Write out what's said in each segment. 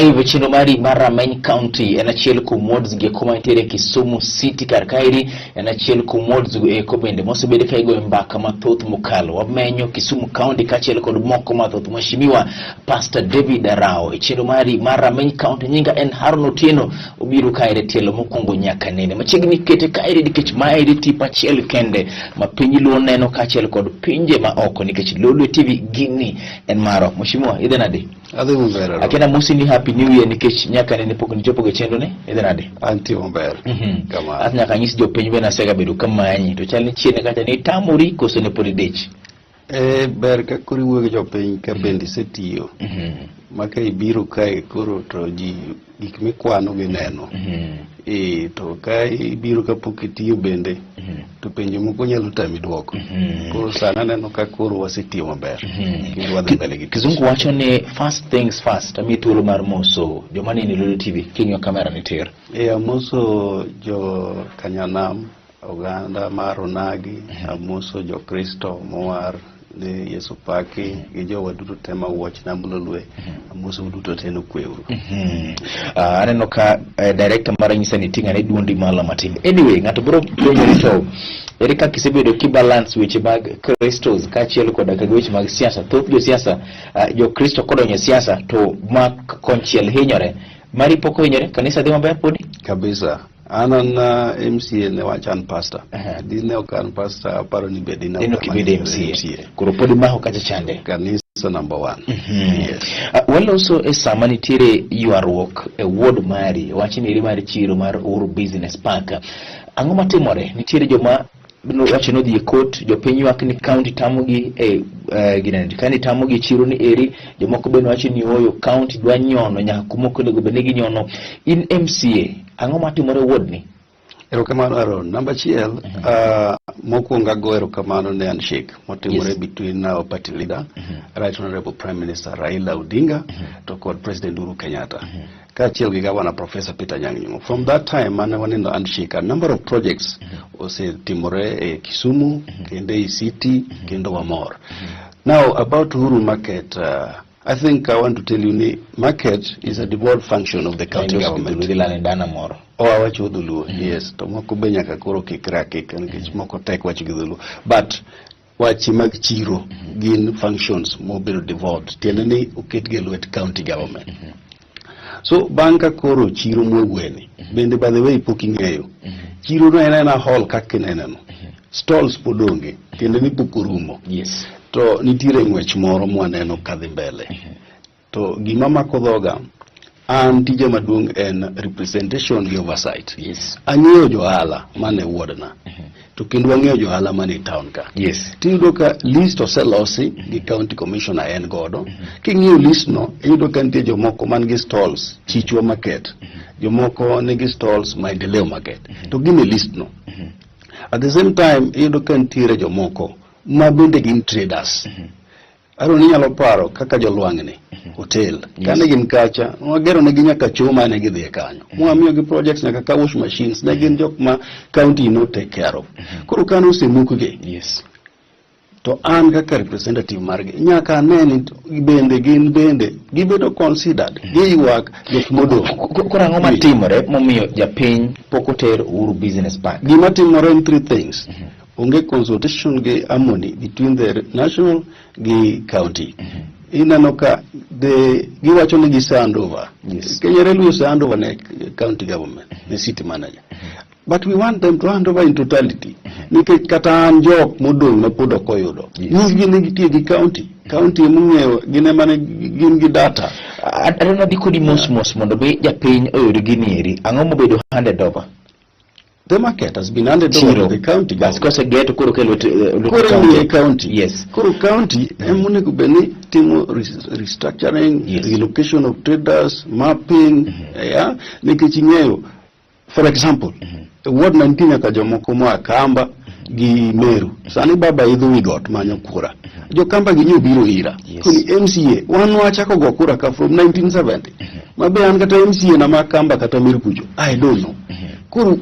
live chino mari mara main county enachiel ku mods ge kuma intere Kisumu city karkairi enachiel ku mods e kobende mosebede kaigo mbaka mathoth mukalo wamenyo Kisumu county kachiel kod moko mathoth mheshimiwa Pastor David Arao chino mari mara main county nyinga en Harun Otieno obiru kaire tielo mokungo nyaka nene machigni kete kaire dikech maire tipa chiel kende mapinyi luo neno kachiel kod pinje ma oko nikech Lulu TV gini en maro mheshimiwa idenade Adhi mbele. Akina musi ni happy new year nikech nyaka ne poko ni chopo gechendo ne edenade Anti mbele. Kama atnya kanyisi jo penjwe na sega bedu kama anyi to chali chiene kata ni tamuri koso ne polidech ber ka kuri wuoge jo piny ka bendi setiyo maka ibiro kae koro to ji gik mikwano gi neno to ka ibiro ka pok itiyo bende to penjo moko nyalo tami duoko koro sana neno ka koro wasetiyo maber kendo wadhi mbele gi Kizungu wacho ni first things first ami thuolo mar moso joma ni Lulu TV king'yo kamera ni tir amoso jo Kanyanam oganda mar Onagi amoso jo Kristo mowar ne Yesu paki gi jowa duto tema watch nambulolwe amoso duto teno kweuru aneno ka director mar nyisa ni tinga ne duondi malo matin anyway ngato bro penjo to erika kisebedo ki balance weche mag Kristos kachiel kod weche mag siasa thoth jo siasa jo Kristo kodonyo siasa to mak konchiel hinyore mari poko hinyore kanisa dhi maber podi kabisa anan MCA ne wachan pastor dine okan pastor paro ni bedi na MCA kuro podi maho kacha chande kanisa number 1 yes well also is samani tire yuarwok a ward mari wachini iri mari chiro mar Uhuru Business Park ango matimore nitiere joma wacho no dhi court jo piny ywak ni county tamogi ginandi kani tamogi chiro ni eri jomoko beno wacho ni oyo county dwa nyono nyaka kumoko lego benegi nyono in MCA ango matimore ward ni erokamano Aaron number 1 mokuonga go erokamano ne handshake motimore between our party leader right honorable prime minister Raila Odinga to kod president Uhuru Kenyatta kachiel gi governor Professor Peter Nyang'nyong'o. From that time mane waneno handshake a number of projects osetimore e Kisumu kendo e city kendo wamor. Now about Uhuru Market, I think I want to tell you market is a devolved function of the county government. Wacho dhuluo yes to moko be nyaka koro kikrake nikech moko tek wacho gi dhuluo but wachi mag chiro gin functions mobile devolved tiende ni oket gi lwet county government so banka koro chiro mwegweni bende by the way pok ing'eyo chiro no en na hall kaka neneno stalls podonge tiende ni pok orumo yes to nitiere ng'wech moro mwaneno kadhi mbele to gima mako dhoga an tije maduong' en representation gi oversight yes ang'eyo johala mane wuodna to kendo ang'eyo johala mane town ka yes tiyudo ka list oselosi gi county commissioner en godo king'iyo list no iyudo ka nitie jomoko man gi stalls Chichwa market jomoko nigi stalls Maendeleo market to gine list no at the same time iyudo ka nitiere jomoko ma bende gin traders aro ni nyalo paro kaka jolwang'ni hotel kane gin kacha wagero ne gi nyaka choma ne gidhi kanyo mwamiyo gi projects nyaka ka wash machines ne gin jok ma county no take care of koro kano osemukgi yes to an kaka representative margi nyaka neni bende gibedo considered giywak jok modong koro ango matimore momiyo japiny pokoter Uhuru Business Park gima timore in 3 things onge consultation gi harmony between the national gi county inano ka giwacho ni gisandova. Yes. Kenya Railways sandover ne county government, the city manager. But we want them to hand over in totality. Nikech kata an jok modong ma pod ok oyudo. Gin gitie gi county. County mung'eyo gine mane gin gi data. Adona dikodi mos mondo be japiny oyud ginieri. Ang'o mobedo handed over? The market has been handed over to the county. Bas kose geto koro kelo county. Yes. Koro county emone kubeni timo restructuring, relocation of traders, mapping, yeah. Nikech ing'eyo, for example, ward 19 nyaka jomoko moa Kamba gi Meru. Sani baba idho wigot manyo kura. Jo Kamba gi nyobiro ira. Kuni MCA wan wachako go kura ka from 1970. Mabe an kata MCA na makamba kata Meru kujo. I don't know. Kuru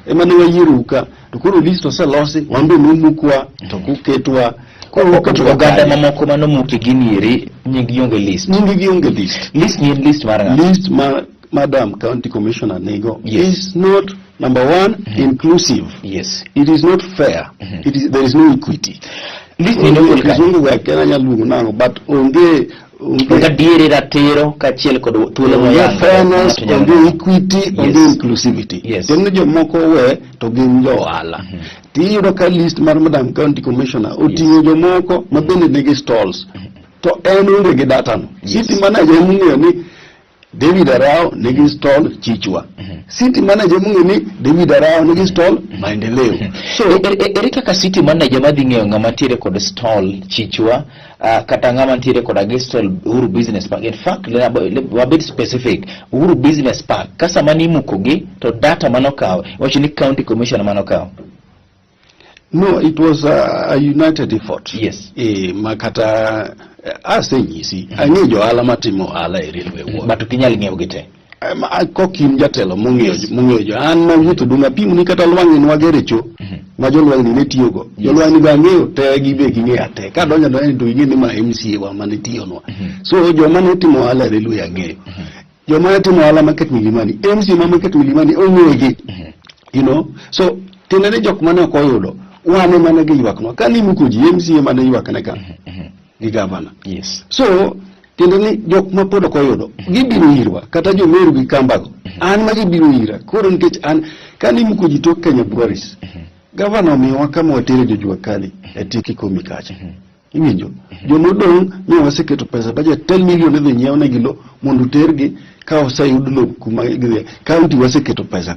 emane wayiruka to kuru list oselosi wambe numukwa to kuketwa kuru oganda mamoko manomuki ginieri nyingi yonge list list mar Madam County Commissioner Nego is not number one inclusive. Yes, it is not fair. There is no equity. List ni no kizungu ga Kenya nyalugo nango but onge diere ratero kachiel kod thuolo moyango fairness, onge equity, onge inclusivity. Tenne jomoko we to gin jo ohala. Tiyudo ka list mar Madam County Commissioner oting'o jomoko mabende nigi stalls to en onge gi data no. City manager mung'eyo ni David Arao nigi stall Chichwa. City manager mung'eyo ni David Arao nigi stall Maendeleo. So erika ka city manager madhi ng'eyo ng'ama tiere kod stall Chichwa kata ng'ama tiere kod stall Uhuru Business Park. In fact, a bit specific, Uhuru Business Park kasa mani mukogi to data manokaw wacho ni county commissioner manokaw. No, it was a united effort. Yes. Makata asenyisi ang'e jo ala matimo ala e railway ward. But kinyal ng'eyo gite. Kokin jatelo mung'eyo jo an ma wuotho dunga pimu ni kata lwang'ni nwagerecho ma jolwang'ni ne tiyogo. Jolwang'ni ga ng'eyo te gibe ging'eyo te. Ka donja to en to ing'e ni ma MCA wa mane tiyonwa. So joma notimo ala e railway ang'eyo. Joma notimo ala Market Milimani, MCA ma Market Milimani ong'egi. You know, so tinene jok mane ok oyudo wane mane gi ywaknwa kani mukoji MCA mane ywakne ka gi governor. Yes. So kendo ni jok ma pod ok oyudo gibiro irwa kata jo Meru gi Kambago an ma gibiro ira koro nikech an kani mukoji tok Kenya Breweries governor miwa kama watere jojua kali e tiki komi kacha. Iwinjo jomodong mi waseketo pesa budget 10 million dhi nyiew ne gilo mondo tergi ka osayud lo kuma gidhi county waseketo pesa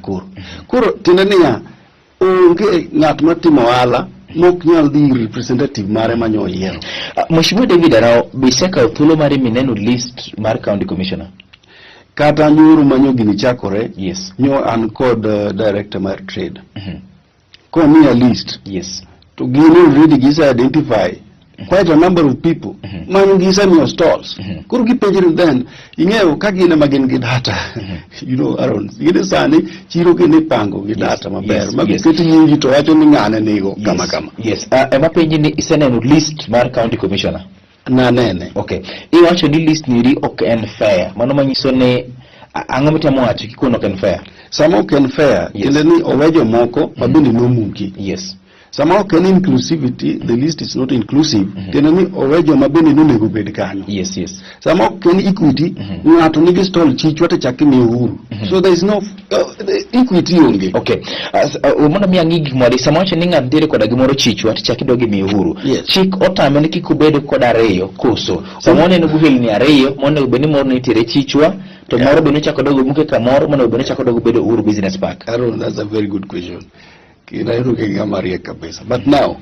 koro tinde niya onge ng'at matimo ohala mok nyal dhi representative mare manyo yiero. Mheshimiwa David Arao biseka thuolo mare mineno list mar county commissioner kata nyoro manyo gini chakore. Yes. Nyo an kod director mar trade komiya list. Yes. To gini already gisa identify quite a number of people manyo gisa miyo stalls. Koro gipenjiri then ing'eyo ka gine magin gi data. You know Aaron gine sani chiro gine pango gi data maber magiketi nyingi to wacho ni ng'ane nigo kama. Yes. Ema penji ni iseneno list mar county commissioner na nene. Okay. Iwacho ni list niri ok en fair. Mano manyiso ne ang'o mitemo wacho kikono ok en fair. Sama ok en fair kendo ni owejo moko mabende nomuki. Yes. Sama ok en inclusivity, the list is not inclusive. Kendo ni owejo mabende nonego bed kanyo. Yes. Sama ok en equity, ng'ato nigi stall Chichwa to chaki ni Uhuru. So there is no equity onge. Okay. Mondo mi ang'i gik moro sama wacho ni ng'at dire koda gimoro Chichwa to chaki dogi mi Uhuru. Chik otame ni kik ubed kod ariyo koso. Sama oneno guhelni ariyo mondo bed ni moro nitiere Chichwa to moro bende chako dogo muke kamoro mondo bende chako dogo bedo Uhuru Business Park. Aaron, that's a very good question. Kinairo ke gamarie kabisa. But now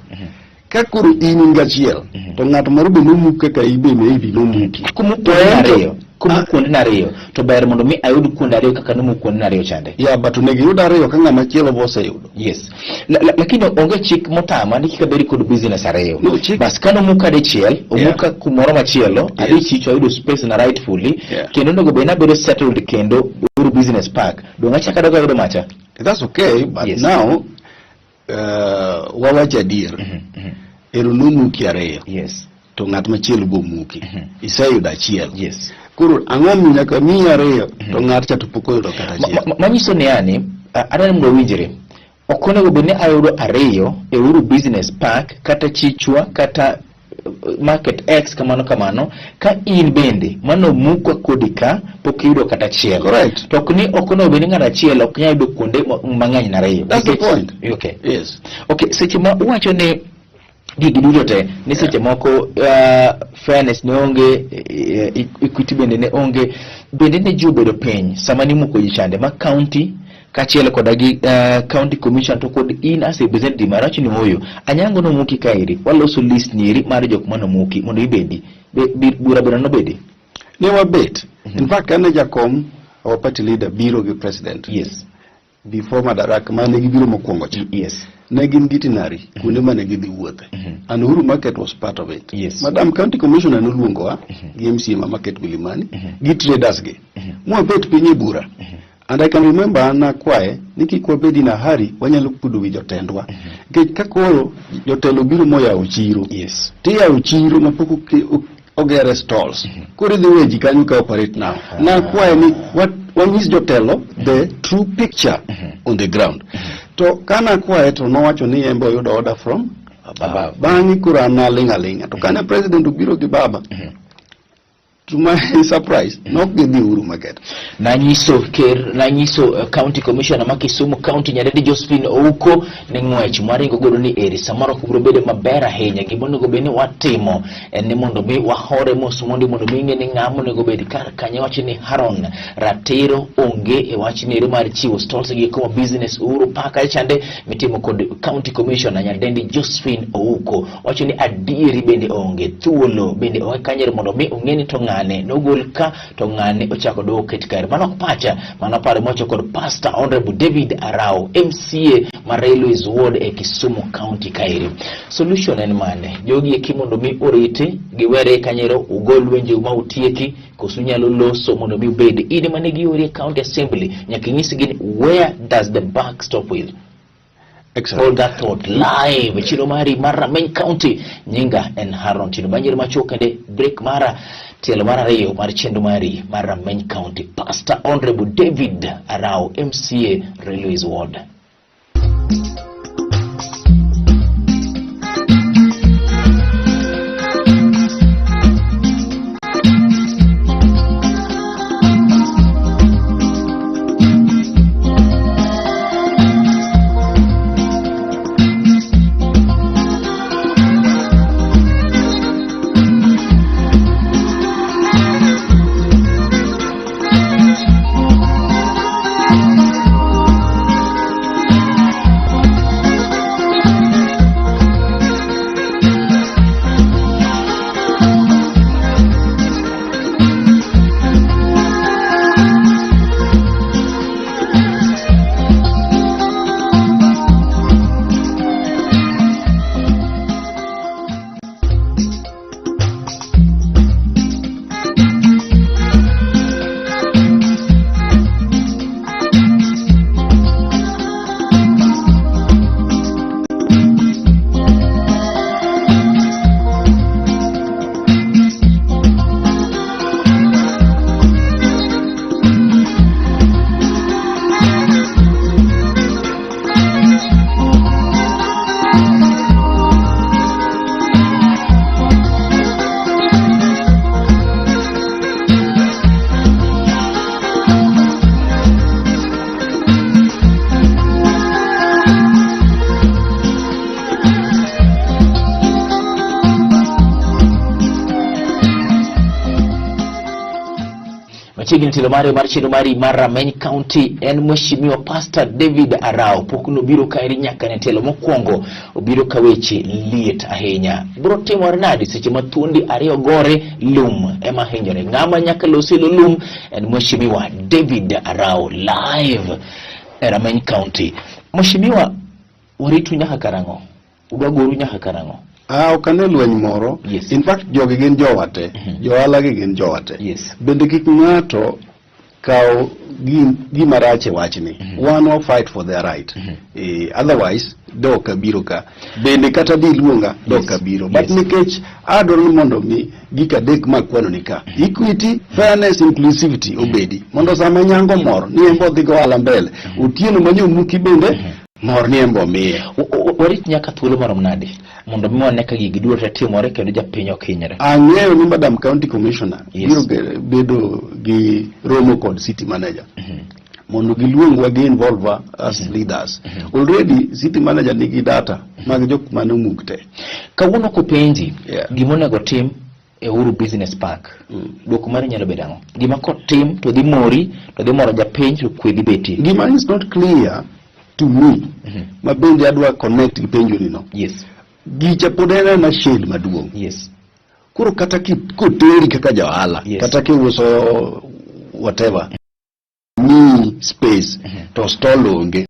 ka kuru in gachiel to ng'at moro be nomuke ka ibe maybe nomuki kuonde nariyo to ber mondo mi ayud kuonde ariyo kaka nomuke kuonde nariyo chande. Yeah, but onegi yud ariyo ka ng'ama chielo bose yudo. Yes. Lakini onge chik motama ni kika beri kod business ariyo. No, chik bas kano muka dichiel omuka kumoro machielo adi Chichwa yudo space na rightfully kendo nego be na bedo settled kendo Uhuru Business Park donga chaka dogo yudo macha. That's okay, but now wawacha dir ero nomuki ariyo. Yes. To ng'at machielo bo muki iseyudo achiel. Yes. Koro ang'o nyaka miyi ariyo to ng'at cha to pok oyudo kata achiel. Manyiso ni yani adani mondo winjre ok onego bed ni ayudo ariyo e Uhuru Business Park kata Chichwa kata market X kamano ka in bende mano mukwa kodika pokiyudo kata chiel. Correct. To okono bende ng'ata chiel ok nyal yudo kuonde mang'eny na reyo. That's the point. Okay. Yes. Okay, seche ma uwacho ne gigi duto te ni seche moko fairness ne onge, equity bende ne onge, bende ne ji obedo piny sama ni muko ji chande ma county kachiel koda gi county commission to kod in as a representative marachi ni hoyo anyango no muki kairi waloso list nieri mar jok mano muki mondo ibedi bura no bedi ne wabet. In fact kana jakom our party leader biro gi president. Yes. Before madaraka mane gibiro mokwongo cha. Yes. Ne gin gitinari kuonde mane gidhi wuothe. And Uhuru Market was part of it. Yes. Madam County Commissioner noluongowa gi MCA ma Market Milimani gi traders gi. Mwabet piny e bura. And I can remember ana kwae ni kik wabedi na hari wanyalo kudo wi jotendwa. Nikech kakoro jotelo biro moya uchiro. Yes. Tiya uchiro mapoko ogere stalls. Kore the way jikanyu ka operate now. Na kwae ni one is jotelo the true picture on the ground. To kana kwae to nowacho ni embo yudo order from above. Bangi kurana linga. To kana president ubiro gi baba. To my surprise, not give the Uhuru Market. Nanyiso county commissioner ma Kisumu county Nyadedi Josephine Ouko ne ng'wech maringo godo ni eri samaro kubro bede maber ahinya gimondo go beni watimo en mondo mi wahore mos mondo mi ng'e ng'amo ne go bedi kar kanye wach ni Haron ratiro onge e wach ni mar chiwo stalls gi como business Uhuru Park chande mitimo kod county commissioner Nyadedi Josephine Ouko wach ni adieri bende onge thuolo bende kanyere mondo mi ong'eni to ng'ane nogol ka to ng'ane ochako do ketkare mano pacha mano pare mocho kod Pastor Honorable David Arao MCA ma Railways Ward e Kisumu County kairi. Solution en mane jogi e kimondo mi orite giwere kanyero ugol wenje ma utieki kosu nyalo loso mondo mi ubed ine mane giori county assembly nyaka nyisi gini where does the buck stop with. Excellent. All that thought live chino mari mara main county nyinga en Haron chino banjiri machoka de break mara tielo mara reyo mar chendo mari mara main county Pastor Honorable David Arao MCA Railways Ward. Chigini tilomari marchino mari mara main county en mheshimiwa Pastor David Arao pokuno biro kairi nyaka ne telo mokwongo obiro kaweche liet ahinya bro timo renadi seche mathuondi ariyo gore lum ema hinyore ng'ama nyaka losilo lum en mheshimiwa David Arao live era main county. Mheshimiwa waritu nyaka karango ugagoru nyaka karango okane lweny moro. Yes. In fact jogi gin jowate johala gi gin jowate. Yes. Bende kik ng'ato kaw gima rach e wachni. One will fight for their right. Otherwise doka biro ka bende kata bi luonga doka biro. But nikech adoro mondo mi gika dek makwano nika equity, fairness, inclusivity obedi mondo sama nyango moro ni embo dhigo ala mbele utieno manyo muki bende mor ni embo miye warit nyaka thuolo marom nade. mondo mi wane ka gigi duto timore kendo japiny ok hinyre. Ang'eyo ni Madam County Commissioner biro bedo gi romo kod city manager mondo giluongwa gi involve as leaders. Already city manager nigi data mag jok mane mukte. Kawuono kopenji gimonego tim e Uhuru Business Park, dwoko mari nyalo bedo ang'o? Gima kotim to dhi mori, to dhi moro japiny, to kwe dhi betie. Gima is not clear to me. Mabende adwa connect gi penjo ni no. Yes. Gicha podena na shade maduong'. Yes. Kuro kata koteri kaka jahala, kata kiuso whatever. Ni space to stall onge.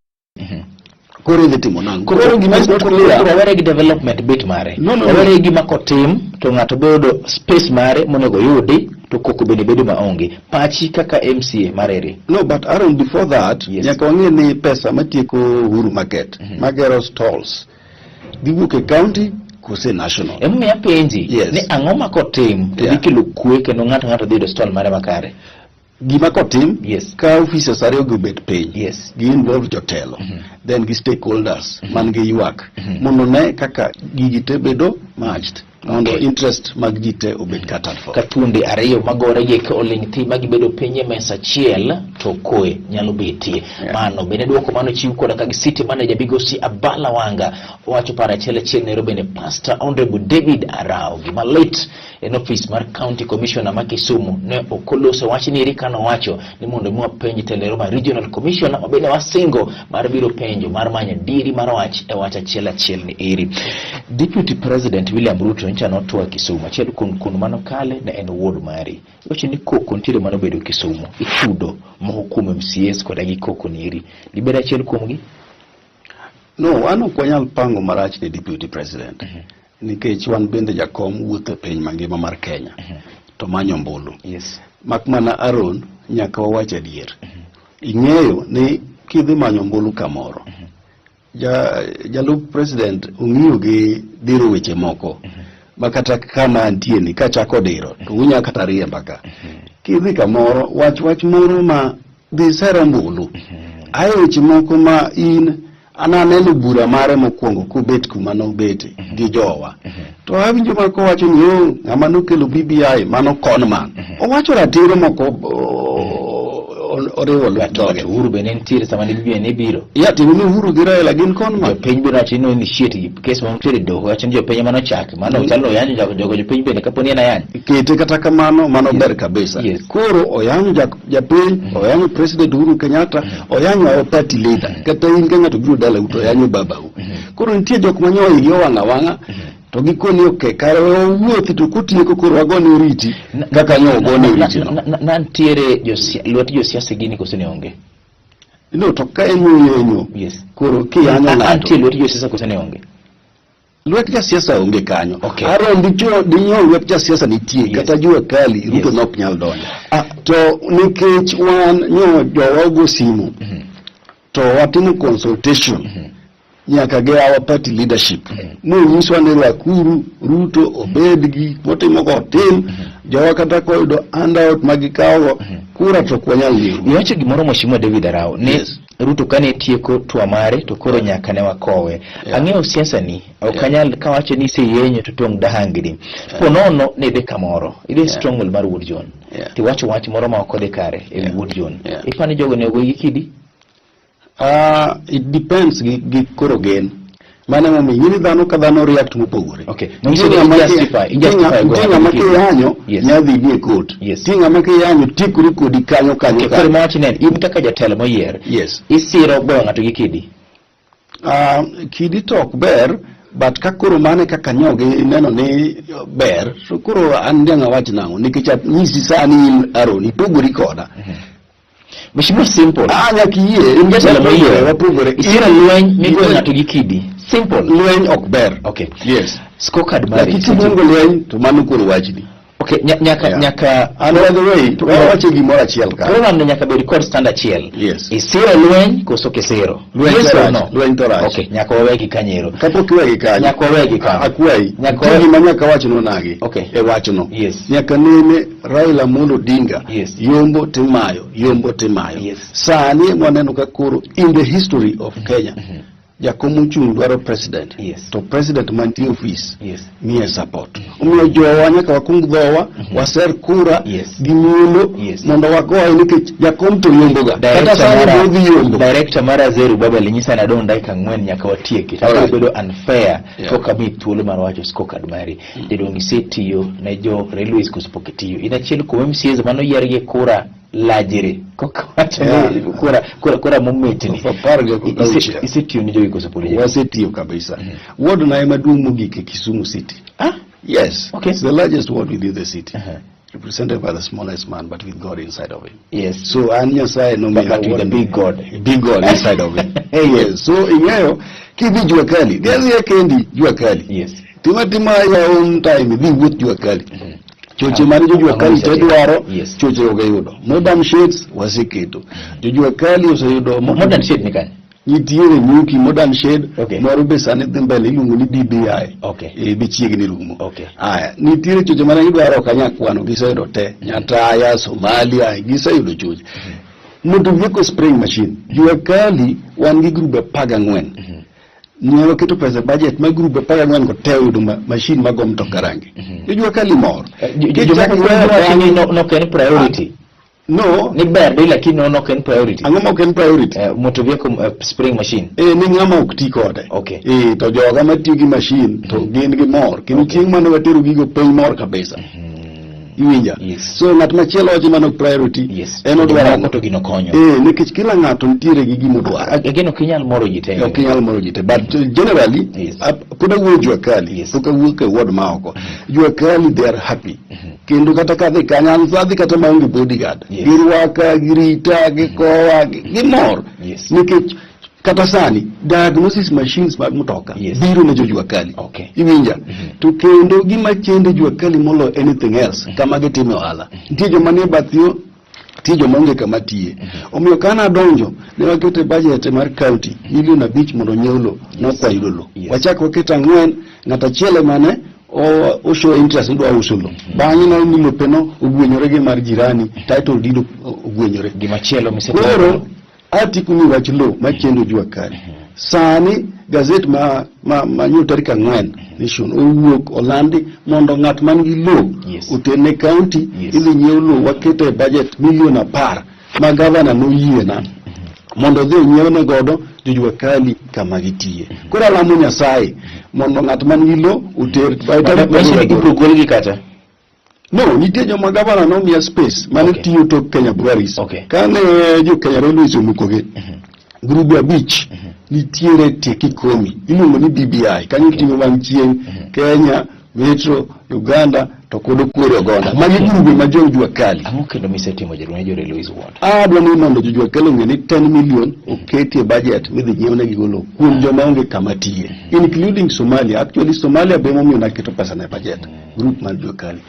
Koro dhi timo nango. Koro gima is not clear. Koro were gi development bit mare. Were gima kotim to ng'ato bedo space mare monego yudi to koko bende bedo maonge. Pachi kaka MCA marere. No, but Aaron, before that, nyaka wang'e ni pesa matieko Uhuru Market, magero stalls, giwuok e county kose national. Emiya penji, ni ang'o ma kotim to dhi kelo kwe kendo ng'ato dhi yudo stall mare makare? Gima kotim, ka officers ariyo gobet piny, gi involve jotelo, then gi stakeholders, man gi ywak, mondo ne kaka gigi te bedo matched. Mondo interest mag jite obed catered for. Katunde ariyo magore gi ka oling' thi magibedo piny e mesa achiel to koe nyalo betie. Mano bende dwoko mano chiw koda ka city manager Migosi Abala Wanga wacho para achiel Nairobi ne Pastor Honorable David Arao gima late en office mar County Commissioner ma Kisumu ne okoloso wach ni rikano wacho ni mondo mwa penj telero ma Regional Commissioner obene wasingo mar biro penjo mar manya diri mar wach e wach achiel ni iri. Deputy President William Ruto nchano tuwa Kisumu achiel kun mano kale na en ward mari wacho ni koko ntire mano bedo Kisumu ichudo mohukumu MCS koda gi koko niri libera achiel kuomgi. No, wano kwa nyal pango marach ne Deputy President nikech wan bende jakom wuotho piny mangima mar Kenya to manyo mbulu. Makmana Aaron nyaka wawach adier. Ing'eyo ni kidhi manyo mbulu kamoro jalup president ung'iyo gi diro weche moko makata kama antie ni kachako diro to unya kata riemba ka kidhi kamoro wach moro ma dhi sera mbulu ayo weche moko ma in ananeno bura mare mokwongo kubet kuma no bete gi jowa to awinjo mako wacho ni ng'ama nokelo BBI mano conman owacho ratiro moko orewo lwatoge. Uhuru bene ntiere sama ni BBI ne biro. Timo ni Uhuru gi Raila gin conman. Jopiny biro achino initiate case ma ntiere doho achino jopiny mano chak mano chalo yanyo jopiny bende kaponi na yanyo. Kete kata kamano mano ber kabisa. Koro oyanyo japiny oyanyo President Uhuru Kenyatta oyanyo our party leader kata in ka ng'ato biro dala uto oyanyo babau. Koro nitie jok manyo yo wanga to gikoni okay kare wuothi to kutieko koro wagone uriti kaka nyo ogone uriti na ntiere josiasa gini kose ne onge. No, to ka enyo koro kiyanyo ng'ato antie lwet josiasa kose ne onge. Lwet jasiasa onge kanyo. Aaron dinyo lwet jasiasa nitie kata jua kali Ruto nok nyal donjo. To nikech wan nyo jowago simu to watimo consultation nyaka ge our party leadership nyiswa ni Rakuru Ruto obed gi motimo go tim jowa kata koyudo handout magikawo kura to kwanyal liru. Iwacho gimoro Mheshimiwa David Arao ne Ruto kane tieko twa mare to koro nyaka ne wakowe. Ang'eyo siasa ni okanyal kawacho ni se yenyo to tong dahangri ponono ne be kamoro ile stronghold mar Wood John ti wacho wach moro ma okode kare e Wood John ifani jogo ne go yikidi. It depends gi koro gen mana mo yini dhano ka dhano react mopogore. Tinga make yanyo nyadhi gi court tinga make yanyo tikuri kodi kanyo koro mawachi nen in kaka jatelo moyier isiro bo ng'ato gi kidi. Kidi tok ber but kakoro mane kaka nyoge neno ni ber so koro an ndanga wach nango nikech nyisi sani Aaron ipogori koda. Mheshimiwa simple. Nyakiye ingetelo moyier wapogore isira lweny migo ng'ato gi kidi. Simple. Lweny ok ber. Okay. Scorecard mari. Lakini mungo lweny to mano koro wachni. Okay, nyaka another way to wache gimoro achiel ka. Program nyaka be record standard achiel. Isiro lweny koso kesero. Lweny to rach. Okay, nyaka wawegi kanyero. Kapok wegi kanyo. Nyaka wawegi kanyo. Akwai. Gima nyaka wachno nagi. E wachno. Nyaka nene Raila Amolo Odinga. Yombo timayo. Sani mwaneno ka koro in the history of Kenya. jakom ochung' dwaro president, Yes. to president mantie office Yes. miye support. Omiyo jowa nyaka wakung dhowa, waser kura Yes. gi mulo Yes. mondo wagoye nikech jakom to yomboga. Kata sani bodhi yombo. Director mara Zeru Baba linyisa na don dakika 4 nyaka watieki. Kata bedo unfair koka mi thuolo mar wacho scorecard mari. Jadong isetiyo na jo railways kusepoketiyo. Inachiel kuom MCAs mano yiergi kura lajire. Koka wacho kura mometni. Isetiyo ni jogi kusepolije. Wasetiyo kabisa. Ward na ema duong' mogik e Kisumu City. Yes. Okay. It's the largest ward within the city. Represented by the smallest man, but with God inside of him. Yes. So Nyasaye no But with a big God. A big God inside of him. Yes. So ingayo kidhi jua kali. Gezi ya kendi jua kali. Yes. Tima ya own time dhi wuoth jua kali. Choche mani jua kali tedwaro. Yes. Choche ogayudo. Modern shades waseketo. Jua kali oseyudo. Modern shade ni kani? Nitiere nyuki modern shade. Okay. Moro be sani dhi mbele iluongo ni BBI. Okay. Bichiegni rumo. Okay. Aya, nitiere choche mane idwaro kanyakwano giseyudo te. Nyataya, Somalia, giseyudo choche. Mondo vieko spraying machine. Jua kali wan gi grube 14. Nyalo keto pesa budget ma grube 14 ko te yudo machine mago mtoka rangi. Jua kali mor. No ken priority. No, ni ber dai lakini no ken priority. Ang'o ma ken priority? Moto vieko spraying machine. Ni ng'ama ok ti kode. Okay. To joga matiyo gi machine to gin gi mor. Kendo chieng' mane watero gigo piny mor kabisa. Iwinja. Yes. So ng'at machielo wacho mano priority. Yes. En odwaro to gino konyo. Nikech kila ng'ato nitiere gi gimo dwaro. Ageno kinyal moro jite. Ok inyal moro jite. But generally, yes. Pod awuoyo jua kali. Yes. Pok awuok e ward ma oko. Jua kali they are happy. Kendo kata kadhi kanyan sadhi kata maonge bodyguard. Yes. Girwaka, girita, gikowa, gimor. Yes. Nikech kata sani diagnosis machines mag mtoka biro ne jua kali. Okay. Iwinja. To kendo gima chende jua kali molo anything else kama gitime ohala. Nitie joma nie bathio, nitie joma onge kama tiye. Omiyo kana donjo ne wakete budget mar county milion 5 mondo nyeulo nokwayudo lo. Wachak waketa 4 ng'ata chiele mane o show interest ndo ausulo. Bang'e no ni lopeno ogwenyore gi mar jirani, title deed ogwenyore. Gima chielo miseparo article ni wach lo machendo jua kali. Sani gazet ma nyo tarik 4 Nation owuok olandi mondo ng'at man gi lo otene county idhi nyiew lo wakete budget milion 10 ma governor noyiena mondo dhi nyiewne godo jua kali kama gitiye. Kora lamo Nyasaye mondo ng'at man gi lo oter gol gi kata. No, nitie joma gavana nomiya space mane tiyo to Kenya Breweries. Kane jo Kenya Railways omukoge grubu 5 nitiere tieki 10 iluongo ni BBI kanyo timo bang' chieng' Kenya, Metro, Uganda to kod Okuoro Ogonda. Magi grubu ma jua kali. Ang'o kendo misetimo jadwani jo Railways ward? Adwa ni mondo jua kali ng'e ni 10 million oketi e budget midhi nyiewne gigolo kuom joma onge kama tiye, including Somalia. Actually Somalia be momiyo naketo pesa na budget group mar jua kali.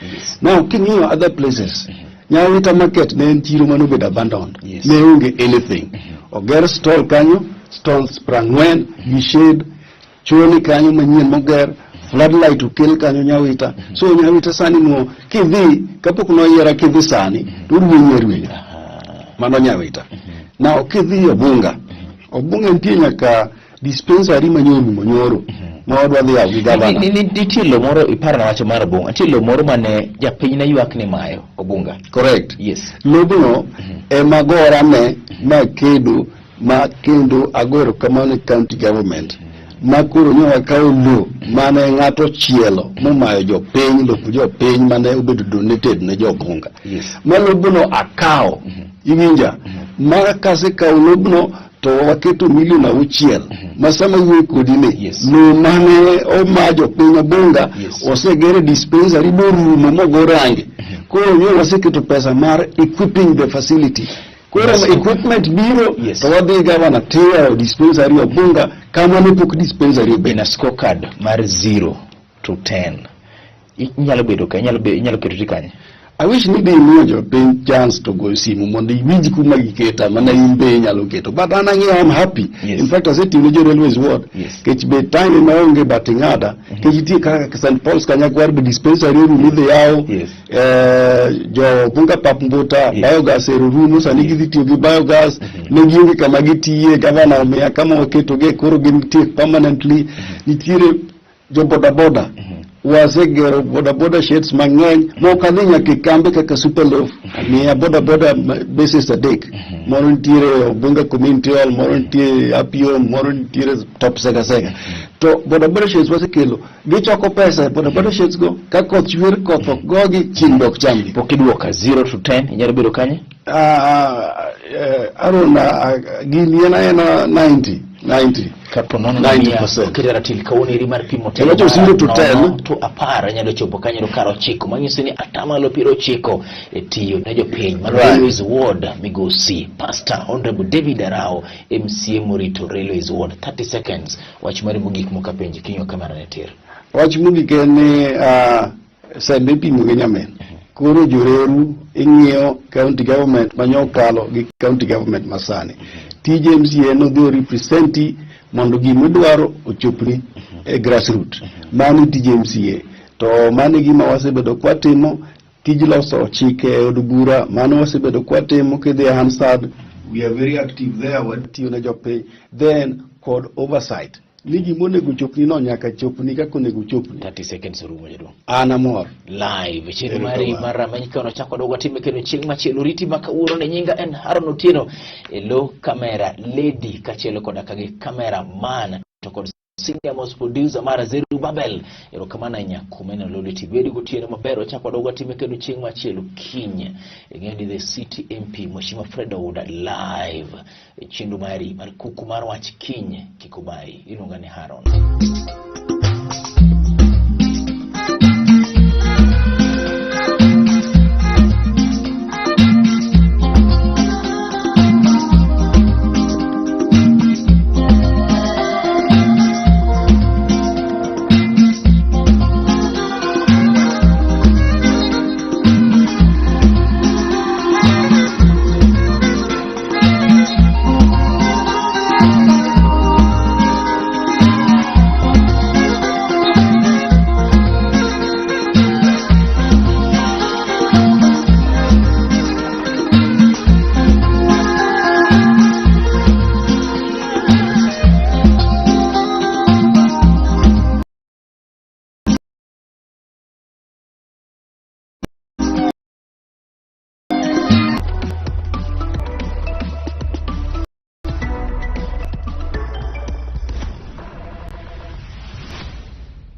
Now king'iyo other places, Nyawita market ne en chiro mano bedo abandoned. Ne onge anything. Oger stall kanyo, stalls 40 gi shade, choni kanyo manyien moger, floodlight okel kanyo Nyawita. So Nyawita sani no kidhi kapok no yiera kidhi sani to ruwenye mano Nyawita. Now kidhi Obunga nitie nyaka dispensary manyorumo nyoro ma wadwa dhi yaw gi gavana. Nitie lo moro iparo na wacho mar Obunga. Nitie lo moro mane japiny na ywak ni mayo Obunga. Correct. Yes. Lobno ema gora ne ma kendo agoro kamano county government. Makoro nyowa kawo lo mane ng'ato chielo momayo jopiny jopiny mane obedo donated ne Obunga. Yes. Ma lobno akawo. Iwinja. Ma kase kawo lobno to waketo milion 6 masama wuoyo kodi ne no mane oma jopiny Obunga osegere dispensary morumo mogorange. Koro nyo waseketo pesa mar equipping the facility. Koro equipment biro to wadhi gavana tiyo dispensary Obunga kama ne pok dispensary in a scorecard mar 0 to 10. Inyalo bedo ka inyalo keto tikanye. I wish ni di mojo pin chance to go simu mondo iwinji kuma giketa mana imbe nyalo keto, but I'm happy. Yes. In fact, I said to the railways ward, Yes. kech be time na onge batingada, kech kaka St. Paul's Kanyakwar be dispensary room ile yao, Yes. jo punga papmbota, Yes. biogas room sa nigi thiti gi biogas, negi onge kama gitiye gavana omea kama waketo ge koro gimtie permanently, nitire jo boda wasegero boda sheds mang'eny mokanenya kikambe kaka Superloaf ni boda basis adek moro ntiere Bunga Community Hall, moro ntiere Apio, moro ntiere Top Sega to boda sheds wasekelo gichoko pesa boda sheds go ka koth chwer koth ok gogi chieng' dok chamgi. Pokiduoka 0 to 10 inyalo bedo kanye? Arona gini ena 90 kaponono 90%. Kira ratil kawoni iri mar pimo Telo to 0 to 10 to apara nyalo chopo kanyo karo chiko manyiso ni atamalo piro chiko etiyo ne jopiny mar Railways Ward migosi Pastor Honorable David Arao MCA Morito Railways Ward 30 seconds wach mari mogik mokapenji kinyo kamera netir wach mogik en sende pimo gi nyamen koro joreru ing'iyo county government manyokalo gi county government masani tije MCA no dhi representi mondo gimidwaro ochopni grassroots mani tije MCA to mani gima wasebedo kwatimo tij loso chike od bura mano wasebedo kwatimo kidhi Hansard we are very active there watiyo na jopiny then kod oversight nigi monego chopni no nyaka chopni kako nego chopni 30 seconds rumo jadong anamor live chiri mari mara manyika no chako dogo time keno chieng' machielo riti makawuono ne nyinga en Haron Otieno elo kamera lady kachielo koda kage kamera man to kod senior most producer mara Zerubabel erokamana nyakumena lolo tibedi gotieno mabero chako dogo time keno chieng' machielo kinye ng'endi the city MP Mheshimiwa Fred Ouda live chindu mari kuku mar wach kinye kikubai inungane Haron.